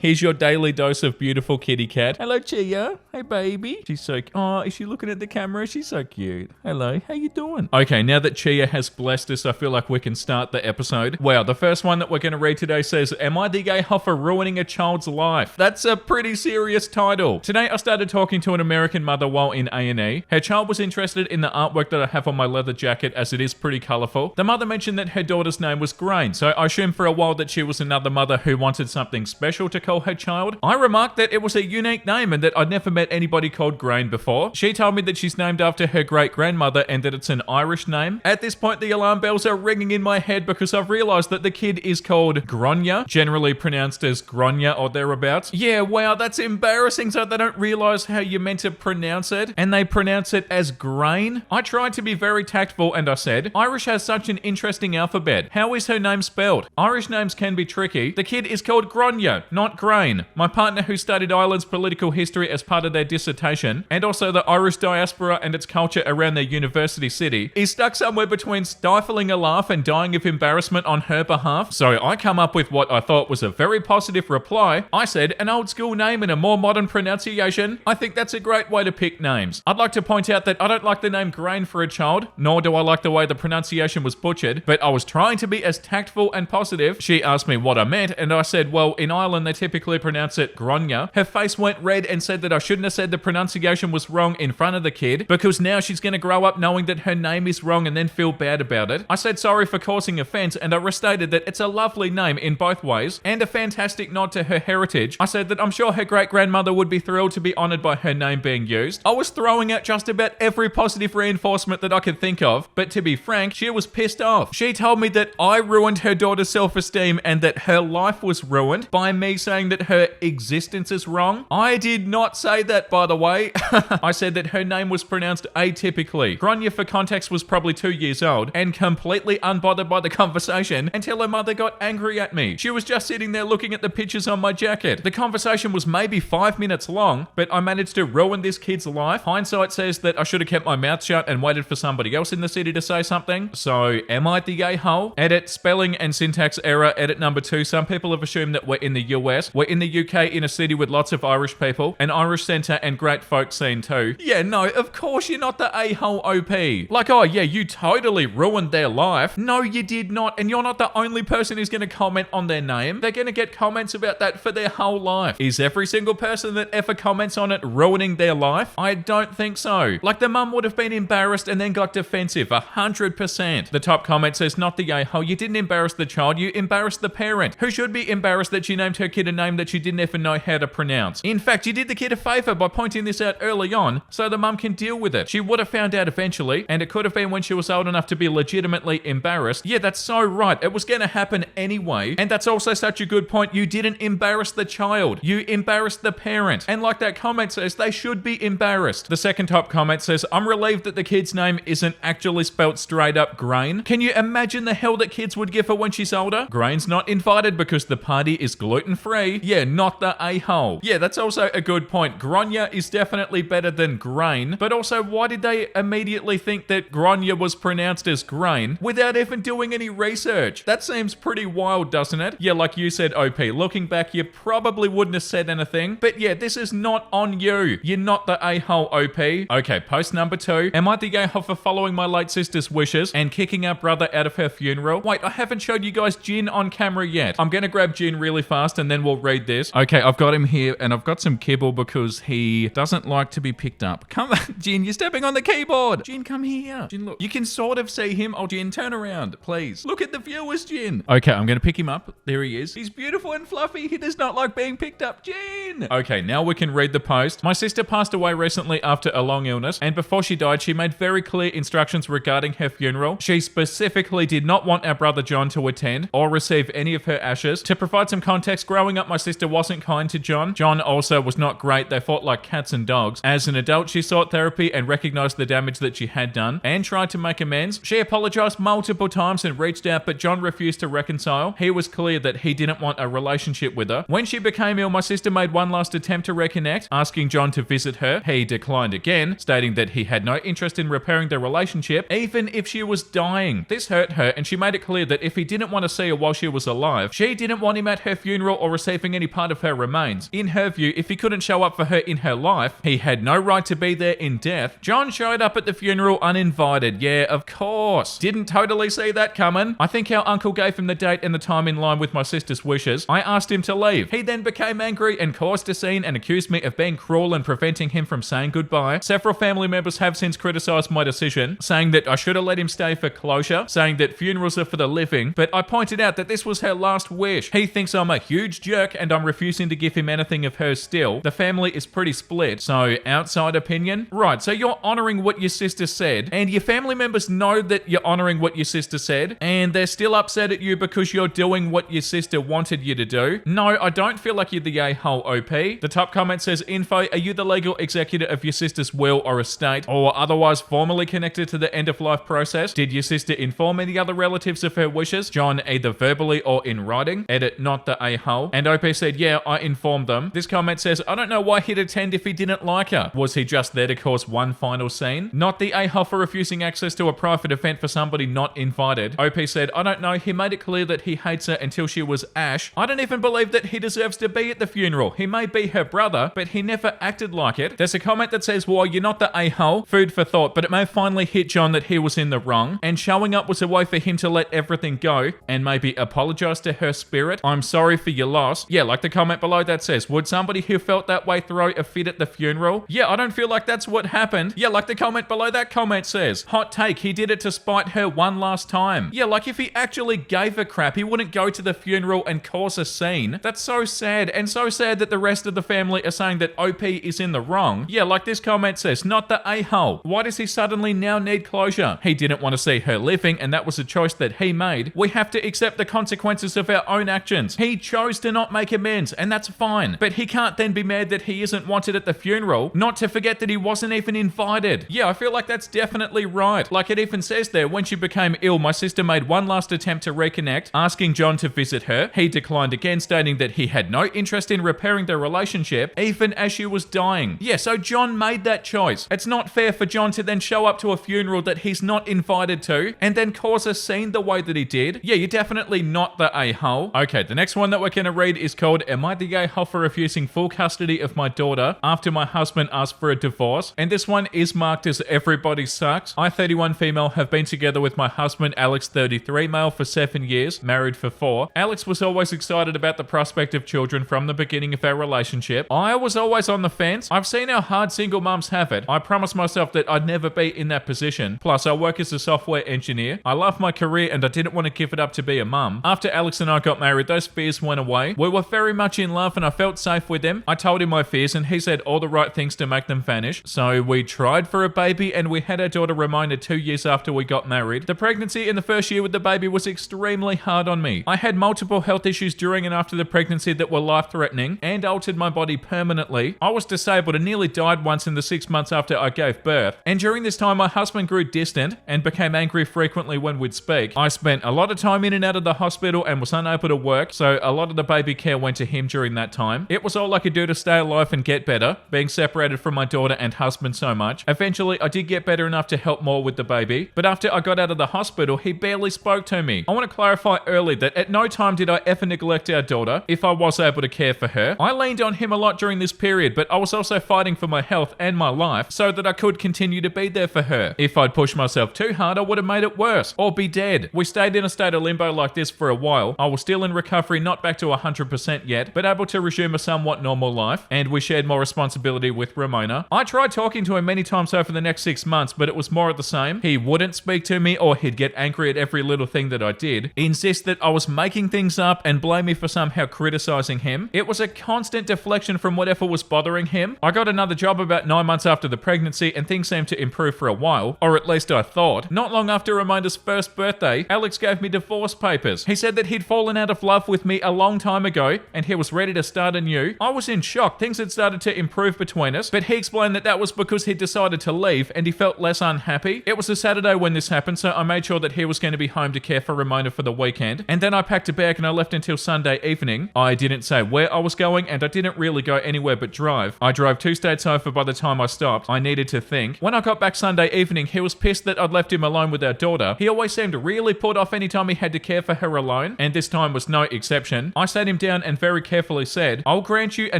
Here's your daily dose of beautiful kitty cat. Hello, Chia. Hey, baby. She's so... Oh, is she looking at the camera? She's so cute. Hello. How you doing? Okay, now that Chia has blessed us, I feel like we can start the episode. Wow, the first one that we're going to read today says, Am I the gay hoe for ruining a child's life? That's a pretty serious title. Today, I started talking to an American mother while in A&E. Her child was interested in the artwork that I have on my leather jacket as it is pretty colourful. The mother mentioned that her daughter's name was Grain, so I assumed for a while that she was another mother who wanted something special to call her child. I remarked that it was a unique name and that I'd never met anybody called Grain before. She told me that she's named after her great-grandmother and that it's an Irish name. At this point, the alarm bells are ringing in my head because I've realised that the kid is called Gronya, generally pronounced as Gronya or thereabouts. Yeah, wow, that's embarrassing, so they don't realise how you're meant to pronounce it, and they pronounce it as grain. I tried to be very tactful and I said, Irish has such an interesting alphabet. How is her name spelled? Irish names can be tricky. The kid is called Gronya, not Grain. My partner, who studied Ireland's political history as part of their dissertation, and also the Irish diaspora and its culture around their university city, is stuck somewhere between stifling a laugh and dying of embarrassment on her behalf. So I come up with what I thought was a very positive reply. I said, an old school name and a more modern pronunciation. I think that's a great way to pick names. I'd like to point out that I don't like the name Grain for a child, nor do I like the way the pronunciation was butchered, but I was trying to be as tactful and positive. She asked me what I meant, and I said, well, in Ireland they typically pronounce it Gronya. Her face went red and said that I shouldn't have said the pronunciation was wrong in front of the kid, because now she's going to grow up knowing that her name is wrong and then feel bad about it. I said sorry for causing offense, and I restated that it's a lovely name in both ways, and a fantastic nod to her heritage. I said that I'm sure her great-grandmother would be thrilled to be honoured by her name being used. I was throwing out just about every positive reinforcement that I could think of, but to be frank, she was pissed off. She told me that I ruined her daughter's self-esteem and that her life was ruined by me saying that her existence is wrong. I did not say that, by the way. I said that her name was pronounced atypically. Gronya, for context, was probably 2 years old and completely unbothered by the conversation until her mother got angry at me. She was just sitting there looking at the pictures on my jacket. The conversation was maybe 5 minutes long, but I managed to ruin this kid's life. Hindsight says that I should have kept my mouth shut and waited for somebody else in the city to say something. So, am I the gay hoe? Edit, spelling and syntax error, edit number 2. Some people have assumed that we're in the US. We're in the UK, in a city with lots of Irish people, an Irish centre and great folk scene too. Yeah, no, of course you're not the a-hole OP. Like, oh yeah, you totally ruined their life. No, you did not, and you're not the only person who's going to comment on their name. They're going to get comments about that for their whole life. Is every single person that ever comments on it ruining their life? I don't think so. Like, the mum would have been embarrassed and then got defensive, 100%. The top comment says, not the a-hole, you didn't embarrass the child, you embarrassed the parent, who should be embarrassed that she named her kid a name that she didn't even know how to pronounce. In fact, you did the kid a favour by pointing this out early on so the mum can deal with it. She would have found out eventually, and it could have been when she was old enough to be legitimately embarrassed. Yeah, that's so right. It was going to happen anyway, and that's also such a good point. You didn't embarrass the child. You embarrassed the parent. And like that comment says, they should be embarrassed. The second top comment says, I'm relieved that the kid's name isn't actually spelt straight up Grain. Can you imagine the hell that kids would give her when she's older? Grain's not invited because the party is gluten-free. Yeah, not the a-hole. Yeah, that's also a good point. Gronya is definitely better than Grain, but also why did they immediately think that Gronya was pronounced as Grain without even doing any research? That seems pretty wild, doesn't it? Yeah, like you said, OP, looking back, you probably wouldn't have said anything, but yeah, this is not on you. You're not the a-hole, OP. Okay, post number 2. Am I the gay hoe for following my late sister's wishes and kicking our brother out of her funeral? Wait, I haven't showed you guys Jin on camera yet. I'm gonna grab Jin really fast and then we'll read this. Okay, I've got him here and I've got some kibble because he doesn't like to be picked up. Come on, Jin, you're stepping on the keyboard. Jin, come here. Jin, look. You can sort of see him. Oh, Jin, turn around, please. Look at the viewers, Jin. Okay, I'm gonna pick him up. There he is. He's beautiful and fluffy. He does not like being picked up. Jin! Okay, now we can read the post. My sister passed away recently after a long illness, and before she died, she made very clear instructions regarding her funeral. She specifically did not want our brother John to attend or receive any of her ashes. To provide some context, growing up, my sister wasn't kind to John. John also was not great. They fought fought like cats and dogs. As an adult, she sought therapy and recognized the damage that she had done and tried to make amends. She apologized multiple times and reached out, but John refused to reconcile. He was clear that he didn't want a relationship with her. When she became ill, my sister made one last attempt to reconnect, asking John to visit her. He declined again, stating that he had no interest in repairing the relationship, even if she was dying. This hurt her, and she made it clear that if he didn't want to see her while she was alive, she didn't want him at her funeral or receiving any part of her remains. In her view, if he couldn't show up for her in her life, he had no right to be there in death. John showed up at the funeral uninvited. Yeah, of course. Didn't totally see that coming. I think our uncle gave him the date and the time in line with my sister's wishes. I asked him to leave. He then became angry and caused a scene and accused me of being cruel and preventing him from saying goodbye. Several family members have since criticized my decision, saying that I should have let him stay for closure, saying that funerals are for the living, but I pointed out that this was her last wish. He thinks I'm a huge jerk and I'm refusing to give him anything of hers still. The family is pretty split, so outside opinion? Right, so you're honoring what your sister said, and your family members know that you're honoring what your sister said, and they're still upset at you because you're doing what your sister wanted you to do? No, I don't feel like you're the a-hole, OP. The top comment says, info, are you the legal executor of your sister's will or estate, or otherwise formally connected to the end-of-life process? Did your sister inform any other relatives of her wishes? John, either verbally or in writing. Edit, not the a-hole. And OP said, yeah, I informed them. This comment says, I don't know why he'd attend if he didn't like her. Was he just there to cause one final scene? Not the a-hole for refusing access to a private event for somebody not invited. OP said, I don't know, he made it clear that he hates her until she was ash. I don't even believe that he deserves to be at the funeral. He may be her brother, but he never acted like it. There's a comment that says, well, you're not the a-hole. Food for thought, but it may finally hit John that he was in the wrong, and showing up was a way for him to let everything go and maybe apologize to her spirit. I'm sorry for your loss. Yeah, like the comment below that says, would somebody who felt that way throw a fit at the funeral? Yeah, I don't feel like that's what happened. Yeah, like the comment below that comment says, hot take, he did it to spite her one last time. Yeah, like if he actually gave a crap, he wouldn't go to the funeral and cause a scene. That's so sad, and so sad that the rest of the family are saying that OP is in the wrong. Yeah, like this comment says, not the a-hole. Why does he suddenly now need closure? He didn't want to see her living, and that was a choice that he made. We have to accept the consequences of our own actions. He chose to not make amends, and that's fine. But he can't then be mad that he isn't wanted at the funeral, not to forget that he wasn't even invited. Yeah, I feel like that's definitely right. Like it even says there, when she became ill, my sister made one last attempt to reconnect, asking John to visit her. He declined again, stating that he had no interest in repairing their relationship, even as she was dying. Yeah, so John made that choice. It's not fair for John to then show up to a funeral that he's not invited to, and then cause a scene the way that he did. Yeah, you're definitely not the a-hole. Okay, the next one that we're going to read is called, Am I the a-hole for refusing full custody of my daughter after my husband asked for a divorce? And this one is marked as everybody sucks. I, 31 female, have been together with my husband, Alex, 33 male, for 7 years, married for 4. Alex was always excited about the prospect of children from the beginning of our relationship. I was always on the fence. I've seen how hard single mums have it. I promised myself that I'd never be in that position. Plus, I work as a software engineer. I love my career and I didn't want to give it up to be a mum. After Alex and I got married, those fears went away. We were very much in love and I felt safe with him. I told him my fears and he said all the right things to make them vanish. So we tried for a baby and we had our daughter Ramona 2 years after we got married. The pregnancy in the first year with the baby was extremely hard on me. I had multiple health issues during and after the pregnancy that were life-threatening and altered my body permanently. I was disabled and nearly died once in the 6 months after I gave birth. And during this time, my husband grew distant and became angry frequently when we'd speak. I spent a lot of time in and out of the hospital and was unable to work, so a lot of the baby care went to him during that time. It was all I could do to stay alive and get better, being separated from my daughter and husband so much. Eventually, I did get better enough to help more with the baby, but after I got out of the hospital, he barely spoke to me. I want to clarify early that at no time did I ever neglect our daughter if I was able to care for her. I leaned on him a lot during this period, but I was also fighting for my health and my life so that I could continue to be there for her. If I'd pushed myself too hard, I would have made it worse or be dead. We stayed in a state of limbo like this for a while. I was still in recovery, not back to 100% yet, but able to resume a somewhat normal life, and we shared more responsibility with Ramona. I tried talking to him many times over the next 6 months, but it was more of the same. He wouldn't speak to me, or he'd get angry at every little thing that I did, insist that I was making things up, and blame me for somehow criticizing him. It was a constant deflection from whatever was bothering him. I got another job about 9 months after the pregnancy, and things seemed to improve for a while, or at least I thought. Not long after Ramona's first birthday, Alex gave me divorce papers. He said that he'd fallen out of love with me a long time ago, and he was ready to start anew. I was in shock. Things had started started to improve between us, but he explained that that was because he decided to leave and he felt less unhappy. It was a Saturday when this happened, so I made sure that he was going to be home to care for Ramona for the weekend. And then I packed a bag and I left until Sunday evening. I didn't say where I was going and I didn't really go anywhere but drive. I drove 2 states over by the time I stopped. I needed to think. When I got back Sunday evening, he was pissed that I'd left him alone with our daughter. He always seemed really put off anytime he had to care for her alone, and this time was no exception. I sat him down and very carefully said, I'll grant you a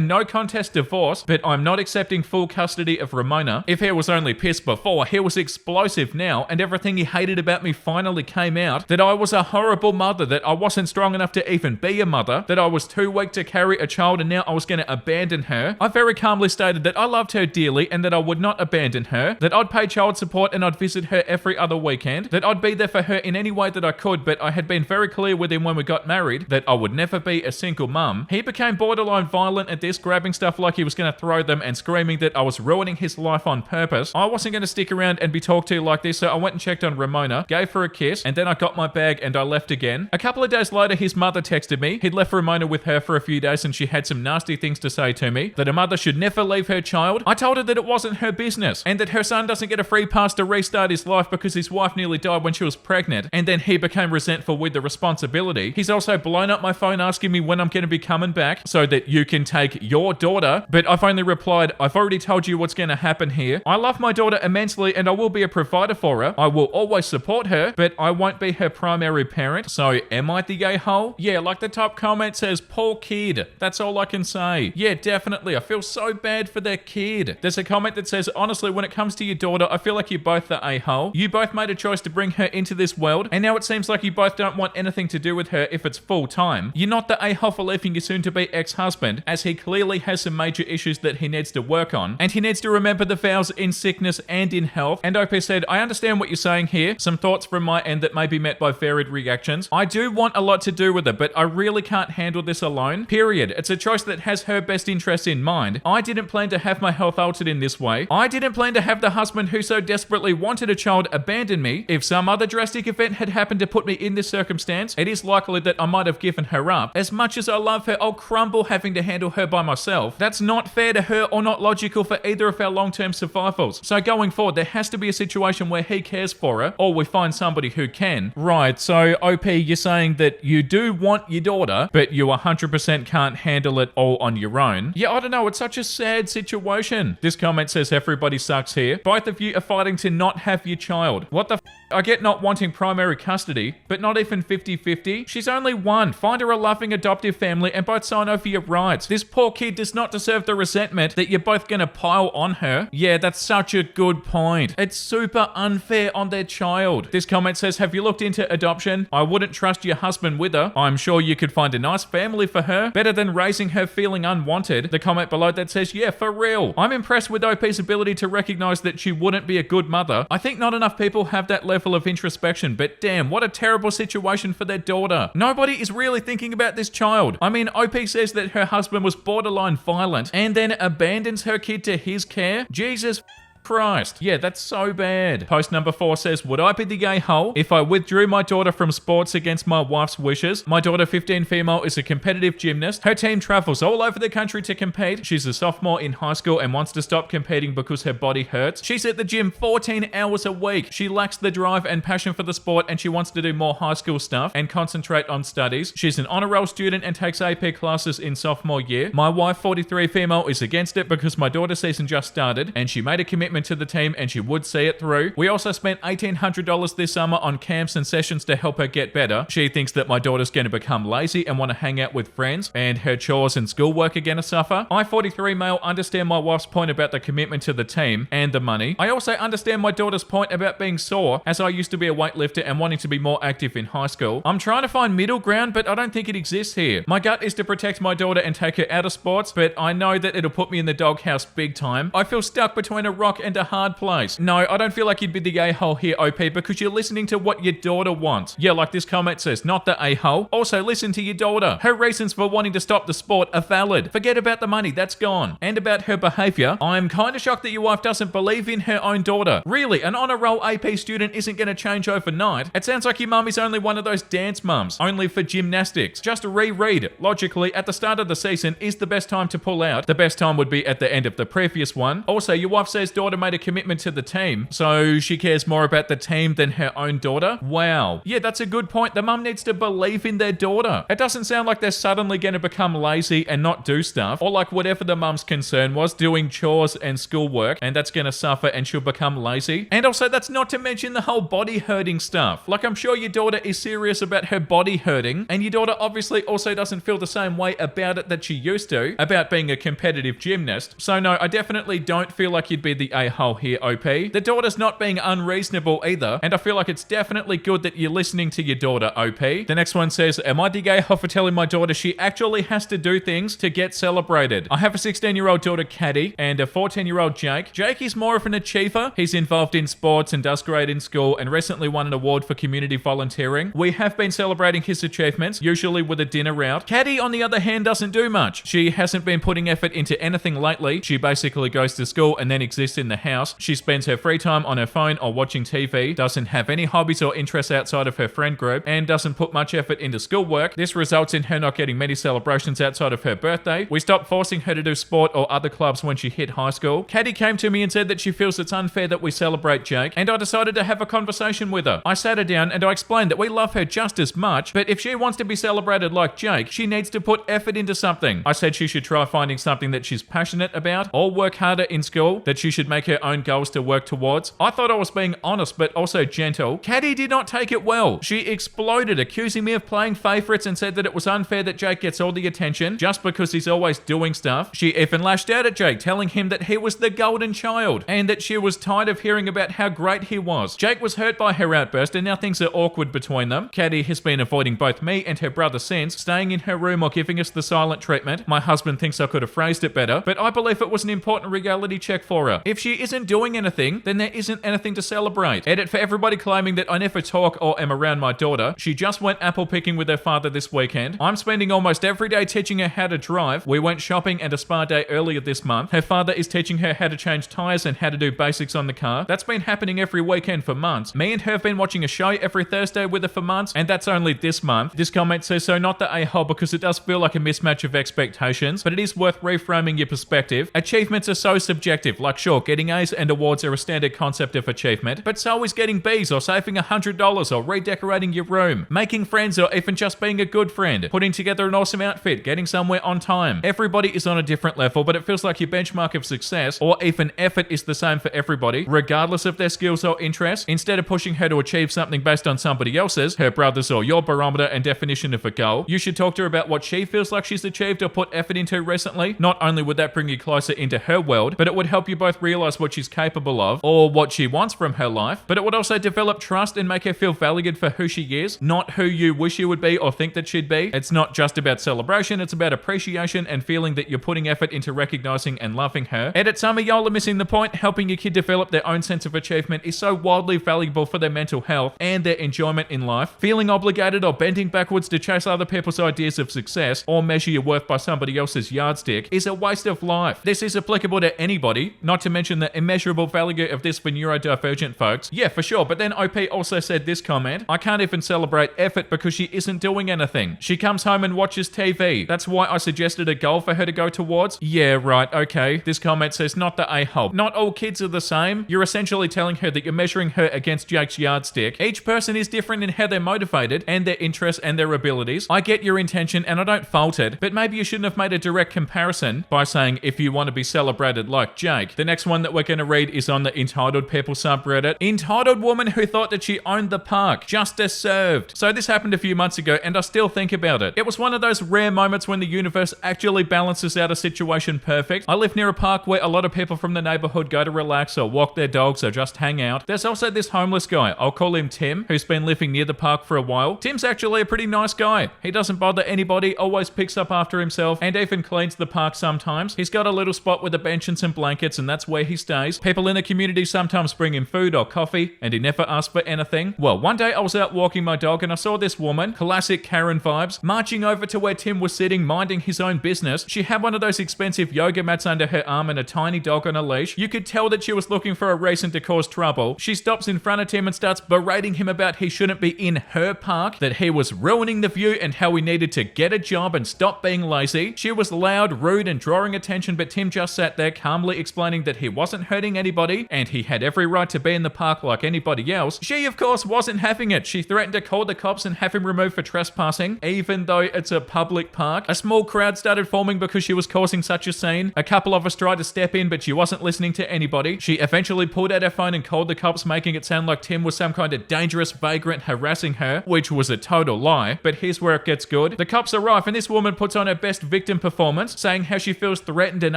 no contest divorce, but I'm not accepting full custody of Ramona. If he was only pissed before, he was explosive now, and everything he hated about me finally came out. That I was a horrible mother, that I wasn't strong enough to even be a mother, that I was too weak to carry a child and now I was going to abandon her. I very calmly stated that I loved her dearly and that I would not abandon her, that I'd pay child support and I'd visit her every other weekend, that I'd be there for her in any way that I could, but I had been very clear with him when we got married that I would never be a single mum. He became borderline violent at this, grabbing stuff like he was going to throw them and screaming that I was ruining his life on purpose. I wasn't going to stick around and be talked to like this, so I went and checked on Ramona, gave her a kiss, and then I got my bag and I left again. A couple of days later, his mother texted me. He'd left Ramona with her for a few days and she had some nasty things to say to me, that a mother should never leave her child. I told her that it wasn't her business and that her son doesn't get a free pass to restart his life because his wife nearly died when she was pregnant, and then he became resentful with the responsibility. He's also blown up my phone asking me when I'm going to be coming back so that you can take your daughter, but I've only replied, I've already told you what's going to happen here. I love my daughter immensely and I will be a provider for her. I will always support her, but I won't be her primary parent. So am I the a-hole? Yeah, like the top comment says, poor kid. That's all I can say. Yeah, definitely. I feel so bad for that kid. There's a comment that says, honestly, when it comes to your daughter, I feel like you're both the a-hole. You both made a choice to bring her into this world, and now it seems like you both don't want anything to do with her if it's full time. You're not the a-hole for leaving your soon-to-be ex-husband, as he clearly has some major issues that he needs to work on, and he needs to remember the vows in sickness and in health. And OP said, I understand what you're saying here. Some thoughts from my end that may be met by varied reactions. I do want a lot to do with it, but I really can't handle this alone. Period. It's a choice that has her best interests in mind. I didn't plan to have my health altered in this way. I didn't plan to have the husband who so desperately wanted a child abandon me. If some other drastic event had happened to put me in this circumstance, it is likely that I might have given her up. As much as I love her, I'll crumble having to handle her by myself. That's not fair to her or not logical for either of our long-term survivals. So going forward, there has to be a situation where he cares for her, or we find somebody who can. Right, so OP, you're saying that you do want your daughter, but you 100% can't handle it all on your own. Yeah, I don't know, it's such a sad situation. This comment says everybody sucks here. Both of you are fighting to not have your child. What the f? I get not wanting primary custody, but not even 50-50. She's only one. Find her a loving adoptive family and both sign over your rights. This poor kid does not deserve the resentment that you're both gonna pile on her. Yeah, that's such a good point. It's super unfair on their child. This comment says, have you looked into adoption? I wouldn't trust your husband with her. I'm sure you could find a nice family for her, better than raising her feeling unwanted. The comment below that says, yeah, for real. I'm impressed with OP's ability to recognize that she wouldn't be a good mother. I think not enough people have that level of introspection, but damn, what a terrible situation for their daughter. Nobody is really thinking about this child. I mean, OP says that her husband was borderline violent and then abandons her kid to his care. Jesus Christ. Yeah, that's so bad. Post number 4 says, would I be the gay hole if I withdrew my daughter from sports against my wife's wishes? My daughter, 15 female, is a competitive gymnast. Her team travels all over the country to compete. She's a sophomore in high school and wants to stop competing because her body hurts. She's at the gym 14 hours a week. She lacks the drive and passion for the sport and she wants to do more high school stuff and concentrate on studies. She's an honor roll student and takes AP classes in sophomore year. My wife, 43 female, is against it because my daughter's season just started and she made a commitment to the team and she would see it through. We also spent $1,800 this summer on camps and sessions to help her get better. She thinks that my daughter's going to become lazy and want to hang out with friends, and her chores and schoolwork are going to suffer. I, 43 male, understand my wife's point about the commitment to the team and the money. I also understand my daughter's point about being sore, as I used to be a weightlifter and wanting to be more active in high school. I'm trying to find middle ground, but I don't think it exists here. My gut is to protect my daughter and take her out of sports, but I know that it'll put me in the doghouse big time. I feel stuck between a rock and a hard place. No, I don't feel like you'd be the a-hole here, OP, because you're listening to what your daughter wants. Yeah, like this comment says, not the a-hole. Also, listen to your daughter. Her reasons for wanting to stop the sport are valid. Forget about the money, that's gone. And about her behavior, I'm kind of shocked that your wife doesn't believe in her own daughter. Really, an honor roll AP student isn't going to change overnight. It sounds like your mum is only one of those dance mums, only for gymnastics. Just reread. Logically, at the start of the season is the best time to pull out. The best time would be at the end of the previous one. Also, your wife says daughter made a commitment to the team, so she cares more about the team than her own daughter. Wow. Yeah, that's a good point. The mum needs to believe in their daughter. It doesn't sound like they're suddenly going to become lazy and not do stuff, or like whatever the mum's concern was, doing chores and schoolwork, and that's going to suffer and she'll become lazy. And also, that's not to mention the whole body hurting stuff. Like, I'm sure your daughter is serious about her body hurting, and your daughter obviously also doesn't feel the same way about it that she used to, about being a competitive gymnast. So no, I definitely don't feel like you'd be the a-hole here, OP. The daughter's not being unreasonable either, and I feel like it's definitely good that you're listening to your daughter, OP. The next one says, am I the a-hole for telling my daughter she actually has to do things to get celebrated? I have a 16-year-old daughter, Caddy, and a 14-year-old Jake. Jake is more of an achiever. He's involved in sports and does great in school, and recently won an award for community volunteering. We have been celebrating his achievements, usually with a dinner out. Caddy, on the other hand, doesn't do much. She hasn't been putting effort into anything lately. She basically goes to school and then exists in the house. She spends her free time on her phone or watching TV, doesn't have any hobbies or interests outside of her friend group, and doesn't put much effort into schoolwork. This results in her not getting many celebrations outside of her birthday. We stopped forcing her to do sport or other clubs when she hit high school. Caddy came to me and said that she feels it's unfair that we celebrate Jake, and I decided to have a conversation with her. I sat her down and I explained that we love her just as much, but if she wants to be celebrated like Jake, she needs to put effort into something. I said she should try finding something that she's passionate about, or work harder in school, that she should make her own goals to work towards. I thought I was being honest, but also gentle. Caddy did not take it well. She exploded, accusing me of playing favorites, and said that it was unfair that Jake gets all the attention just because he's always doing stuff. She even lashed out at Jake, telling him that he was the golden child, and that she was tired of hearing about how great he was. Jake was hurt by her outburst, and now things are awkward between them. Caddy has been avoiding both me and her brother since, staying in her room or giving us the silent treatment. My husband thinks I could have phrased it better, but I believe it was an important reality check for her. If she isn't doing anything, then there isn't anything to celebrate. Edit for everybody claiming that I never talk or am around my daughter. She just went apple picking with her father this weekend. I'm spending almost every day teaching her how to drive. We went shopping and a spa day earlier this month. Her father is teaching her how to change tires and how to do basics on the car. That's been happening every weekend for months. Me and her have been watching a show every Thursday with her for months, and that's only this month. This comment says, so not the a-hole, because it does feel like a mismatch of expectations, but it is worth reframing your perspective. Achievements are so subjective. Like, sure, getting A's and awards are a standard concept of achievement, but so is getting B's or saving $100 or redecorating your room, making friends, or even just being a good friend, putting together an awesome outfit, getting somewhere on time. Everybody is on a different level, but it feels like your benchmark of success or even effort is the same for everybody, regardless of their skills or interests. Instead of pushing her to achieve something based on somebody else's, her brother's, or your barometer and definition of a goal, you should talk to her about what she feels like she's achieved or put effort into recently. Not only would that bring you closer into her world, but it would help you both realize what she's capable of or what she wants from her life, but it would also develop trust and make her feel valued for who she is, not who you wish you would be or think that she'd be. It's not just about celebration, it's about appreciation and feeling that you're putting effort into recognizing and loving her. Edit, some of y'all are missing the point. Helping your kid develop their own sense of achievement is so wildly valuable for their mental health and their enjoyment in life. Feeling obligated or bending backwards to chase other people's ideas of success or measure your worth by somebody else's yardstick is a waste of life. This is applicable to anybody, not to mention the immeasurable value of this for neurodivergent folks. Yeah, for sure, but then OP also said this comment, I can't even celebrate effort because she isn't doing anything. She comes home and watches TV. That's why I suggested a goal for her to go towards. Yeah, right, okay. This comment says, not the a-hole. Not all kids are the same. You're essentially telling her that you're measuring her against Jake's yardstick. Each person is different in how they're motivated and their interests and their abilities. I get your intention and I don't fault it, but maybe you shouldn't have made a direct comparison by saying if you want to be celebrated like Jake. The next one that we're going to read is on the Entitled People subreddit. Entitled woman who thought that she owned the park. Justice served. So this happened a few months ago and I still think about it. It was one of those rare moments when the universe actually balances out a situation perfect. I live near a park where a lot of people from the neighborhood go to relax or walk their dogs or just hang out. There's also this homeless guy, I'll call him Tim, who's been living near the park for a while. Tim's actually a pretty nice guy. He doesn't bother anybody, always picks up after himself, and even cleans the park sometimes. He's got a little spot with a bench and some blankets, and that's where he he stays. People in the community sometimes bring him food or coffee, and he never asks for anything. Well, one day I was out walking my dog and I saw this woman, classic Karen vibes, marching over to where Tim was sitting, minding his own business. She had one of those expensive yoga mats under her arm and a tiny dog on a leash. You could tell that she was looking for a reason to cause trouble. She stops in front of Tim and starts berating him about he shouldn't be in her park, that he was ruining the view and how he needed to get a job and stop being lazy. She was loud, rude, and drawing attention, but Tim just sat there calmly explaining that he wasn't hurting anybody and he had every right to be in the park like anybody else. She, of course, wasn't having it. She threatened to call the cops and have him removed for trespassing, even though it's a public park. A small crowd started forming because she was causing such a scene. A couple of us tried to step in, but she wasn't listening to anybody. She eventually pulled out her phone and called the cops, making it sound like Tim was some kind of dangerous vagrant harassing her, which was a total lie. But here's where it gets good. The cops arrive and this woman puts on her best victim performance, saying how she feels threatened and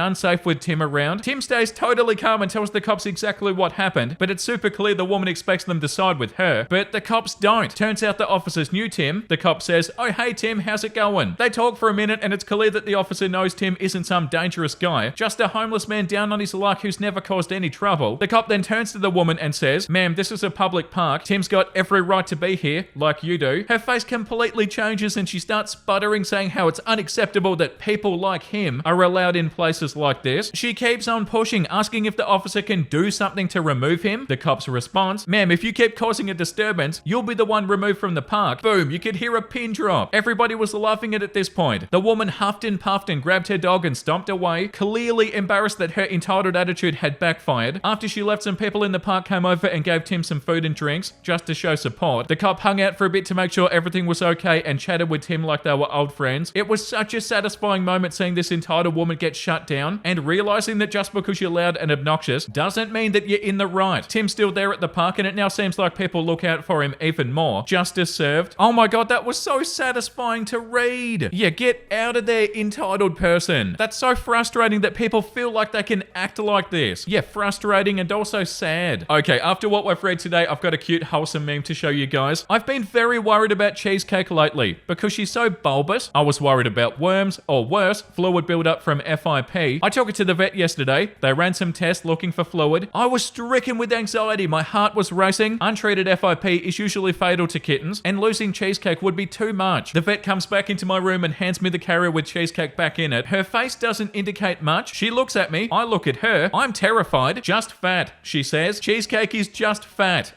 unsafe with Tim around. Tim stays totally calm and tells the cops exactly what happened, but it's super clear the woman expects them to side with her, but the cops don't. Turns out the officers knew Tim. The cop says, "Oh, hey Tim, how's it going?" They talk for a minute and it's clear that the officer knows Tim isn't some dangerous guy, just a homeless man down on his luck who's never caused any trouble. The cop then turns to the woman and says, "Ma'am, this is a public park. Tim's got every right to be here, like you do." Her face completely changes and she starts sputtering, saying how it's unacceptable that people like him are allowed in places like this. She keeps on pushing, asking if the officer can do something to remove him. The cop's response, "Ma'am, if you keep causing a disturbance, you'll be the one removed from the park." Boom, you could hear a pin drop. Everybody was laughing at this point. The woman huffed and puffed and grabbed her dog and stomped away, clearly embarrassed that her entitled attitude had backfired. After she left, some people in the park came over and gave Tim some food and drinks, just to show support. The cop hung out for a bit to make sure everything was okay and chatted with Tim like they were old friends. It was such a satisfying moment seeing this entitled woman get shut down and realizing that just because you're loud and obnoxious doesn't mean that you're in the right. Tim's still there at the park and it now seems like people look out for him even more. Justice served. Oh my god, that was so satisfying to read. Yeah, get out of there, entitled person. That's so frustrating that people feel like they can act like this. Yeah, frustrating and also sad. Okay, after what we've read today, I've got a cute wholesome meme to show you guys. I've been very worried about cheesecake lately because she's so bulbous. I was worried about worms, or worse, fluid buildup from FIP. I took her to the vet yesterday. They ran some tests looking for fluid. I was stricken with anxiety. My heart was racing. Untreated FIP is usually fatal to kittens, and losing cheesecake would be too much. The vet comes back into my room and hands me the carrier with cheesecake back in it. Her face doesn't indicate much. She looks at me. I look at her. I'm terrified. "Just fat," she says. "Cheesecake is just fat."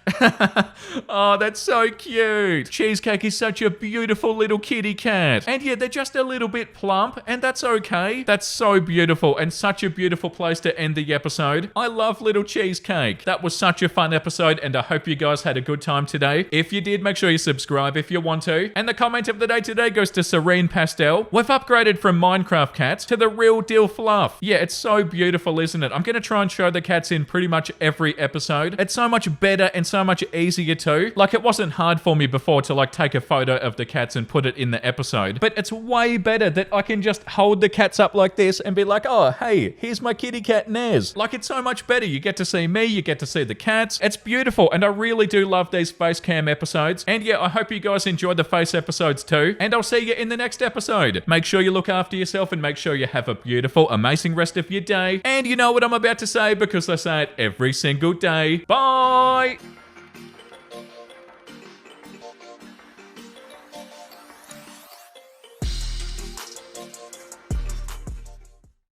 Oh, that's so cute. Cheesecake is such a beautiful little kitty cat. And yeah, they're just a little bit plump, and that's okay. That's so beautiful and such a beautiful place to end the episode. I love little cheesecake. That was such a fun episode, and I hope you guys had a good time today. If you did, make sure you subscribe if you want to. And the comment of the day today goes to Serene Pastel. We've upgraded from Minecraft cats to the real deal fluff. Yeah, it's so beautiful, isn't it? I'm going to try and show the cats in pretty much every episode. It's so much better and so much easier too. Like, it wasn't hard for me before to like take a photo of the cats and put it in the episode, but it's way better that I can just hold the cats up like this and be like, "Oh, hey, here's my kitty cat Nez." Like, it's so much better. You get to see me, you get to see the cats. It's beautiful, and I really do love these face cam episodes. And yeah, I hope you guys enjoyed the face episodes too, and I'll see you in the next episode. Make sure you look after yourself and make sure you have a beautiful, amazing rest of your day. And you know what I'm about to say because I say it every single day. Bye!